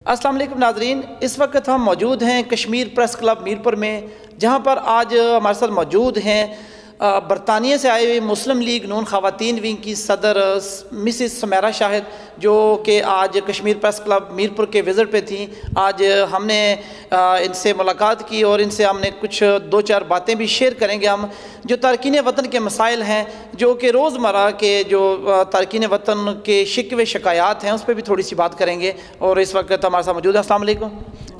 السلام علیکم ناظرین، اس وقت ہم موجود ہیں کشمیر پریس کلب میرپور میں، جہاں پر آج ہمارے ساتھ موجود ہیں برطانیہ سے آئے ہوئے مسلم لیگ نون خواتین ونگ کی صدر مسز سمیرہ شاہد، جو کہ آج کشمیر پریس کلب میرپور کے وزٹ پہ تھیں۔ آج ہم نے ان سے ملاقات کی اور ان سے ہم نے کچھ دو چار باتیں بھی شیئر کریں گے ہم، جو تارکین وطن کے مسائل ہیں، جو کہ روزمرہ کے جو تارکین وطن کے شکوے شکایات ہیں، اس پہ بھی تھوڑی سی بات کریں گے۔ اور اس وقت ہمارے ساتھ موجود ہیں۔ السلام علیکم۔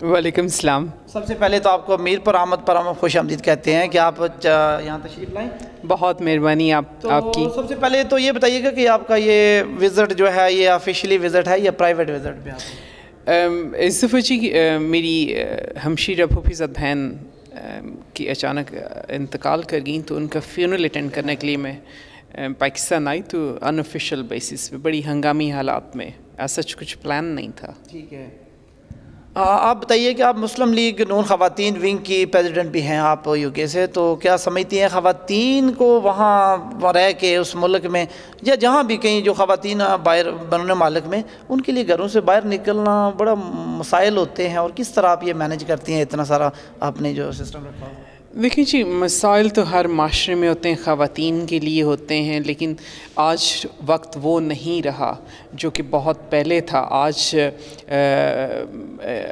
وعلیکم السلام۔ سب سے پہلے تو آپ کو میرپور آمد پر ہم خوش آمدید کہتے ہیں کہ آپ یہاں تشریف لائیں۔ بہت مہربانی آپ کی۔ سب سے پہلے تو یہ بتائیے گا کہ آپ کا یہ وزٹ جو ہے یہ آفیشیلی وزٹ ہے یا پرائیویٹ وزٹ پہ آپ؟ اس دفعہ جی میری ہمشیرہ پھوپھی زاد بہن کی اچانک انتقال کر گئیں، تو ان کا فیونرل اٹینڈ کرنے کے لیے میں پاکستان آئی، تو ان آفیشیل بیسس پہ بڑی ہنگامی حالات میں، ایسا کچھ پلان نہیں تھا۔ ٹھیک ہے، آپ بتائیے کہ آپ مسلم لیگ نون خواتین ونگ کی پریزیڈنٹ بھی ہیں آپ یو کے سے، تو کیا سمجھتی ہیں خواتین کو وہاں رہ کے اس ملک میں یا جہاں بھی کہیں جو خواتین باہر بیرون ممالک میں، ان کے لیے گھروں سے باہر نکلنا بڑا مسائل ہوتے ہیں، اور کس طرح آپ یہ مینیج کرتی ہیں اتنا سارا آپ نے جو سسٹم رکھا ہو؟ دیکھیں جی، مسائل تو ہر معاشرے میں ہوتے ہیں، خواتین کے لیے ہوتے ہیں، لیکن آج وقت وہ نہیں رہا جو کہ بہت پہلے تھا۔ آج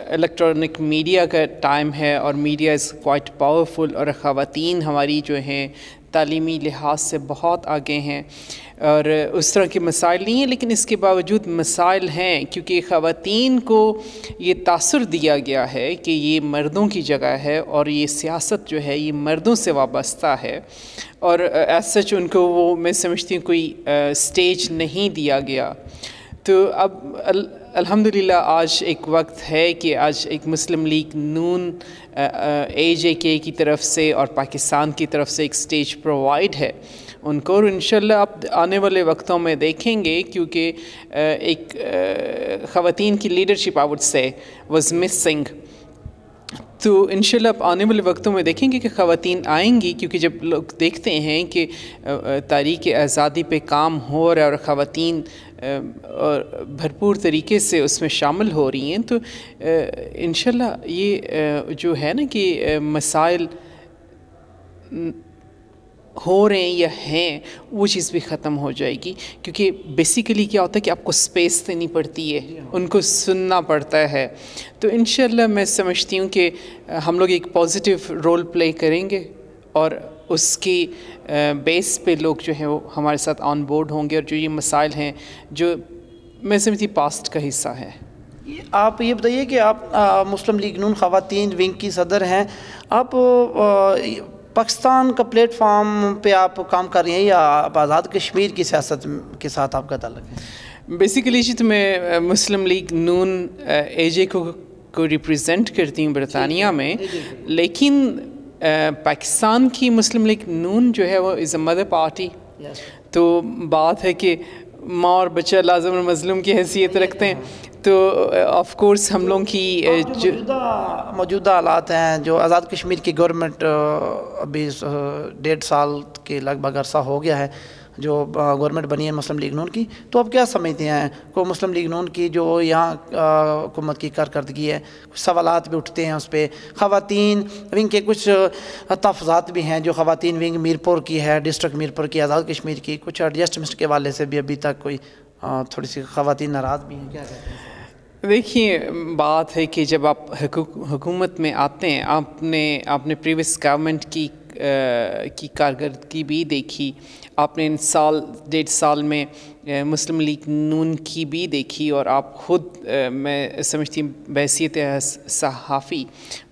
الیکٹرانک میڈیا کا ٹائم ہے، اور میڈیا از کوائٹ پاورفل، اور خواتین ہماری جو ہیں تعلیمی لحاظ سے بہت آگے ہیں، اور اس طرح کے مسائل نہیں ہیں، لیکن اس کے باوجود مسائل ہیں، کیونکہ خواتین کو یہ تاثر دیا گیا ہے کہ یہ مردوں کی جگہ ہے، اور یہ سیاست جو ہے یہ مردوں سے وابستہ ہے، اور ایز سچ ان کو وہ میں سمجھتی ہوں کوئی سٹیج نہیں دیا گیا۔ تو اب الحمدللہ آج ایک وقت ہے کہ آج ایک مسلم لیگ نون AJK کی طرف سے اور پاکستان کی طرف سے ایک سٹیج پرووائڈ ہے ان کو، اور انشاءاللہ اب آنے والے وقتوں میں دیکھیں گے، کیونکہ ایک خواتین کی leadership I would say was missing. تو انشاءاللہ اب آنے والے وقتوں میں دیکھیں گے کہ خواتین آئیں گی، کیونکہ جب لوگ دیکھتے ہیں کہ تحریک آزادی پہ کام ہو رہا ہے اور خواتین بھرپور طریقے سے اس میں شامل ہو رہی ہیں، تو انشاءاللہ یہ جو ہے نا کہ مسائل ہو رہے ہیں یا ہیں، وہ چیز بھی ختم ہو جائے گی، کیونکہ بیسیکلی کیا ہوتا ہے کہ آپ کو سپیس دینی پڑتی ہے، ان کو سننا پڑتا ہے۔ تو انشاءاللہ میں سمجھتی ہوں کہ ہم لوگ ایک پازیٹیو رول پلے کریں گے، اور اس کی بیس پہ لوگ جو ہیں وہ ہمارے ساتھ آن بورڈ ہوں گے، اور جو یہ مسائل ہیں جو میں سمجھتی پاسٹ کا حصہ ہے۔ آپ یہ بتائیے کہ آپ مسلم لیگ نون خواتین ونگ کی صدر ہیں، آپ پاکستان کا پلیٹ فارم پہ آپ کام کر رہی ہیں یا آپ آزاد کشمیر کی سیاست کے ساتھ آپ کا تعلق ہے؟ بیسیکلی جی تو میں مسلم لیگ نون AJK کو ریپرزینٹ کرتی ہوں برطانیہ میں، لیکن پاکستان کی مسلم لیگ نون جو ہے وہ از اے مدر پارٹی، تو بات ہے کہ ماں اور بچہ لازم اور مظلوم کی حیثیت رکھتے ہیں، تو آف کورس ہم لوگوں کی موجودہ حالات ہیں، جو آزاد کشمیر کی گورنمنٹ ابھی 1.5 سال کے لگ بھگ عرصہ ہو گیا ہے جو گورنمنٹ بنی ہے مسلم لیگ نون کی، تو اب کیا سمجھتے ہیں کو مسلم لیگ نون کی جو یہاں حکومت کی کارکردگی ہے، کچھ سوالات بھی اٹھتے ہیں اس پہ، خواتین ونگ کے کچھ تحفظات بھی ہیں، جو خواتین ونگ میرپور کی ہے، ڈسٹرکٹ میرپور کی، آزاد کشمیر کی، کچھ ایڈجسٹمنٹ کے حوالے سے بھی ابھی تک کوئی تھوڑی سی خواتین ناراض بھی ہیں، کیا کہتے ہیں؟ دیکھیے، بات ہے کہ جب آپ حکومت میں آتے ہیں، آپ نے پریویس گورنمنٹ کی کارکردگی بھی دیکھی، آپ نے ان 1.5 سال میں مسلم لیگ نون کی بھی دیکھی، اور آپ خود میں سمجھتی ہوں بحیثیت صحافی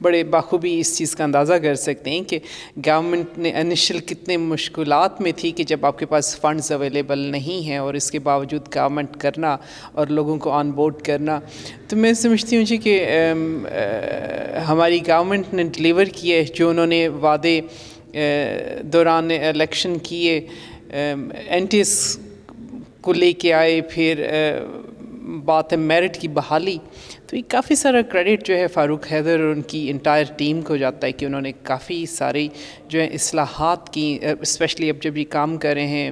بڑے بخوبی اس چیز کا اندازہ کر سکتے ہیں کہ گورنمنٹ نے انیشل کتنے مشکلات میں تھی کہ جب آپ کے پاس فنڈز اویلیبل نہیں ہیں، اور اس کے باوجود گورنمنٹ کرنا اور لوگوں کو آن بورڈ کرنا۔ تو میں سمجھتی ہوں جی کہ ہماری گورنمنٹ نے ڈیلیور کیے جو انہوں نے وعدے دوران الیکشن کیے، NTS کو لے کے آئے، پھر بات ہے میرٹ کی بحالی، تو یہ کافی سارا کریڈٹ جو ہے فاروق حیدر اور ان کی انٹائر ٹیم کو جاتا ہے کہ انہوں نے کافی ساری جو ہے اصلاحات کی، اسپیشلی اب جب یہ کام کر رہے ہیں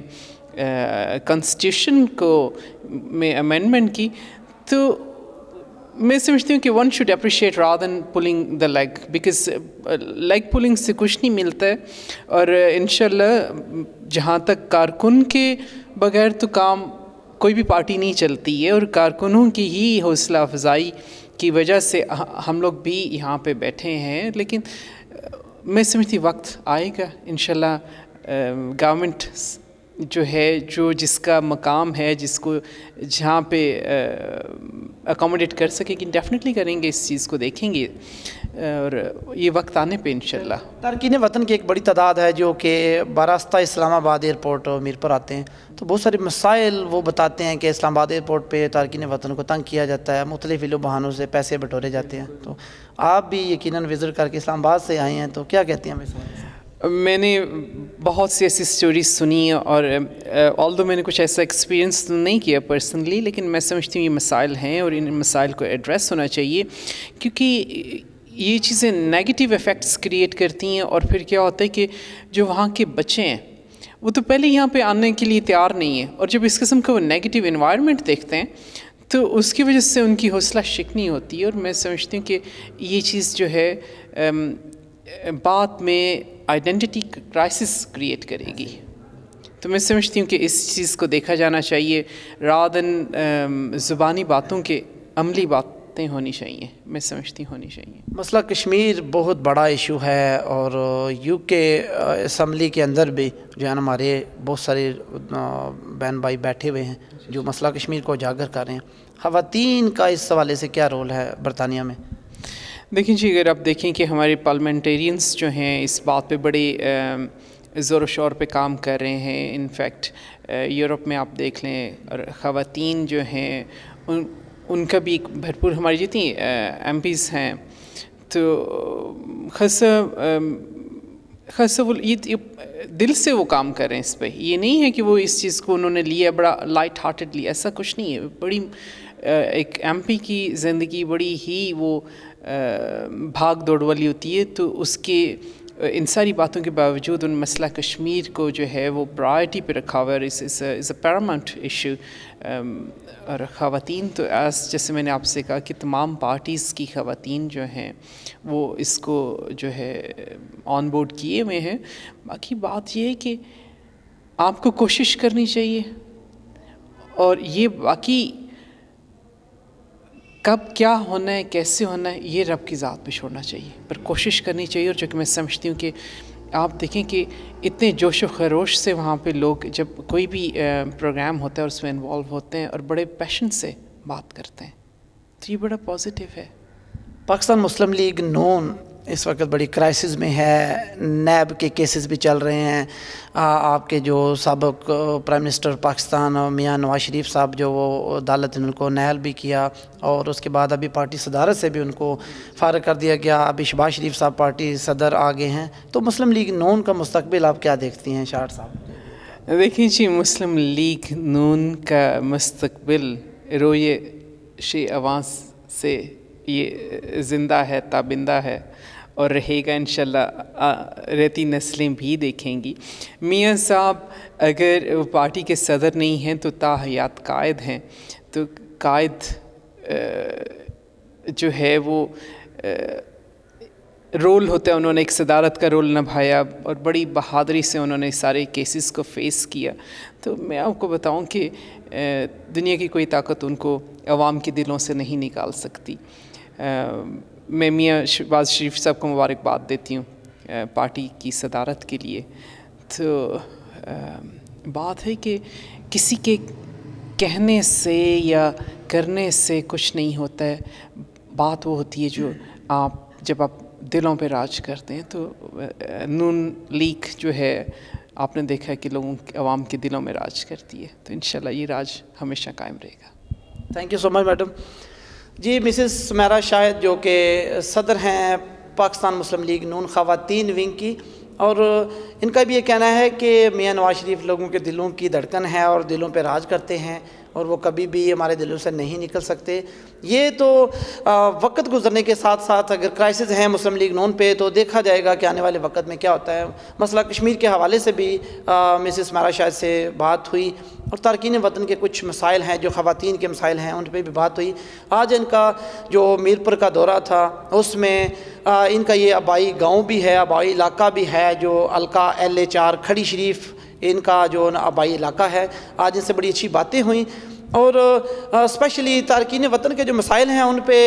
کنسٹیٹیوشن کو میں امینڈمنٹ کی، تو میں سمجھتی ہوں کہ one should appreciate rather than polling the league, because leg pulling سے کچھ نہیں ملتا ہے، اور انشاءاللہ جہاں تک کارکن کے بغیر تو کام کوئی بھی پارٹی نہیں چلتی ہے، اور کارکنوں کی ہی حوصلہ افزائی کی وجہ سے ہم لوگ بھی یہاں پہ بیٹھے ہیں. لیکن میں سمجھتی وقت آئے گا انشاءاللہ گورنمنٹ جو ہے جو جس کا مقام ہے، جس کو جہاں پہ اکوموڈیٹ کر سکے کہ ڈیفینیٹلی کریں گے، اس چیز کو دیکھیں گے، اور یہ وقت آنے پہ انشاءاللہ. تارکین وطن کی ایک بڑی تعداد ہے جو کہ براستہ اسلام آباد ایئرپورٹ میر پر آتے ہیں، تو بہت سارے مسائل وہ بتاتے ہیں کہ اسلام آباد ایئرپورٹ پہ تارکین وطن کو تنگ کیا جاتا ہے، مختلف ویلو بہانوں سے پیسے بٹورے جاتے ہیں. تو آپ بھی یقیناً وزٹ کر کے اسلام آباد سے آئے ہیں، تو کیا کہتے ہیں ہمیں؟ میں نے بہت سی ایسی سٹوریز سنی، اور آلدو میں نے کچھ ایسا ایکسپیرینس نہیں کیا پرسنلی، لیکن میں سمجھتی ہوں یہ مسائل ہیں اور ان مسائل کو ایڈریس ہونا چاہیے، کیونکہ یہ چیزیں نیگیٹیو ایفیکٹس کریٹ کرتی ہیں. اور پھر کیا ہوتا ہے کہ جو وہاں کے بچے ہیں وہ تو پہلے یہاں پہ آنے کے لیے تیار نہیں ہیں، اور جب اس قسم کا وہ نیگیٹیو انوائرمنٹ دیکھتے ہیں تو اس کی وجہ سے ان کی حوصلہ شکنی ہوتی ہے. اور میں سمجھتی ہوں کہ یہ چیز جو ہے بعد میں آئیڈینٹی کرائسس کریٹ کرے گی. تو میں سمجھتی ہوں کہ اس چیز کو دیکھا جانا چاہیے، رادر دین زبانی باتوں کے عملی باتیں ہونی چاہیے، میں سمجھتی ہونی چاہیے. مسئلہ کشمیر بہت بڑا ایشو ہے، اور یو کے اسمبلی کے اندر بھی جو ہے نا ہمارے بہت سارے بہن بھائی بیٹھے ہوئے ہیں جو مسئلہ کشمیر کو اجاگر کر رہے ہیں. خواتین کا اس حوالے سے کیا رول ہے برطانیہ میں؟ دیکھیں جی، اگر آپ دیکھیں کہ ہمارے پارلیمنٹیرینس جو ہیں اس بات پہ بڑے زور و شور پہ کام کر رہے ہیں. انفیکٹ یورپ میں آپ دیکھ لیں، اور خواتین جو ہیں ان کا بھی ایک بھرپور، ہماری جتنی ایم پیز ہیں تو خاصا وہ دل سے وہ کام کر رہے ہیں اس پہ. یہ نہیں ہے کہ وہ اس چیز کو انہوں نے لیا بڑا لائٹ ہارٹیڈلی، ایسا کچھ نہیں ہے. بڑی ایک ایم پی کی زندگی بڑی ہی وہ بھاگ دوڑ والی ہوتی ہے، تو اس کے ان ساری باتوں کے باوجود ان مسئلہ کشمیر کو جو ہے وہ پرائرٹی پہ رکھا ہوا ہے. از اے پیراماؤنٹ ایشو. اور خواتین تو جیسے میں نے آپ سے کہا کہ تمام پارٹیز کی خواتین جو ہیں وہ اس کو جو ہے آن بورڈ کیے ہوئے ہیں. باقی بات یہ ہے کہ آپ کو کوشش کرنی چاہیے، اور یہ باقی کب کیا ہونا ہے، کیسے ہونا ہے، یہ رب کی ذات پہ چھوڑنا چاہیے، پر کوشش کرنی چاہیے. اور جو کہ میں سمجھتی ہوں کہ آپ دیکھیں کہ اتنے جوش و خروش سے وہاں پہ لوگ جب کوئی بھی پروگرام ہوتا ہے اور اس میں انوالو ہوتے ہیں اور بڑے پیشن سے بات کرتے ہیں، تو یہ بڑا پازیٹیو ہے. پاکستان مسلم لیگ نون اس وقت بڑی کرائسس میں ہے، نیب کے کیسز بھی چل رہے ہیں. آپ کے جو سابق پرائم منسٹر پاکستان میاں نواز شریف صاحب جو وہ عدالت نے ان کو نہل بھی کیا، اور اس کے بعد ابھی پارٹی صدارت سے بھی ان کو فارغ کر دیا گیا. ابھی شہباز شریف صاحب پارٹی صدر آگے ہیں. تو مسلم لیگ نون کا مستقبل آپ کیا دیکھتی ہیں شاہر صاحب؟ دیکھیں جی، مسلم لیگ نون کا مستقبل روئے شی عوام سے یہ زندہ ہے، تابندہ ہے، اور رہے گا انشاءاللہ. رہتی نسلیں بھی دیکھیں گی. میاں صاحب اگر پارٹی کے صدر نہیں ہیں تو تاحیات قائد ہیں. تو قائد جو ہے وہ رول ہوتا ہے، انہوں نے ایک صدارت کا رول نبھایا اور بڑی بہادری سے انہوں نے سارے کیسز کو فیس کیا. تو میں آپ کو بتاؤں کہ دنیا کی کوئی طاقت ان کو عوام کے دلوں سے نہیں نکال سکتی. میں میاں شہباز شریف صاحب کو مبارکباد دیتی ہوں پارٹی کی صدارت کے لیے. تو بات ہے کہ کسی کے کہنے سے یا کرنے سے کچھ نہیں ہوتا ہے. بات وہ ہوتی ہے جو جب آپ دلوں پہ راج کرتے ہیں. تو نون لیگ جو ہے آپ نے دیکھا کہ عوام کے دلوں میں راج کرتی ہے. تو انشاءاللہ یہ راج ہمیشہ قائم رہے گا. Thank you so much madam. جی، مسز سمیرہ شاہد جو کہ صدر ہیں پاکستان مسلم لیگ نون خواتین ونگ کی، اور ان کا بھی یہ کہنا ہے کہ میاں نواز شریف لوگوں کے دلوں کی دھڑکن ہے اور دلوں پہ راج کرتے ہیں، اور وہ کبھی بھی ہمارے دلوں سے نہیں نکل سکتے۔ یہ تو وقت گزرنے کے ساتھ ساتھ اگر کرائسس ہیں مسلم لیگ نون پہ تو دیکھا جائے گا کہ آنے والے وقت میں کیا ہوتا ہے۔ مسئلہ کشمیر کے حوالے سے بھی مسز مارا شاہد سے بات ہوئی، اور تارکین وطن کے کچھ مسائل ہیں جو خواتین کے مسائل ہیں ان پہ بھی بات ہوئی۔ آج ان کا جو میرپور کا دورہ تھا اس میں ان کا یہ آبائی گاؤں بھی ہے، آبائی علاقہ بھی ہے، جو حلقہ LA4 کھڑی شریف ان کا جو آبائی علاقہ ہے۔ آج ان سے بڑی اچھی باتیں ہوئیں، اور اسپیشلی تارکین وطن کے جو مسائل ہیں ان پہ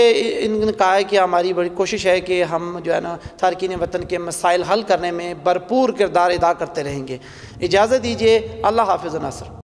ان نے کہا ہے کہ ہماری بڑی کوشش ہے کہ ہم جو ہے نا تارکین وطن کے مسائل حل کرنے میں بھرپور کردار ادا کرتے رہیں گے۔ اجازت دیجیے، اللہ حافظ و ناصر۔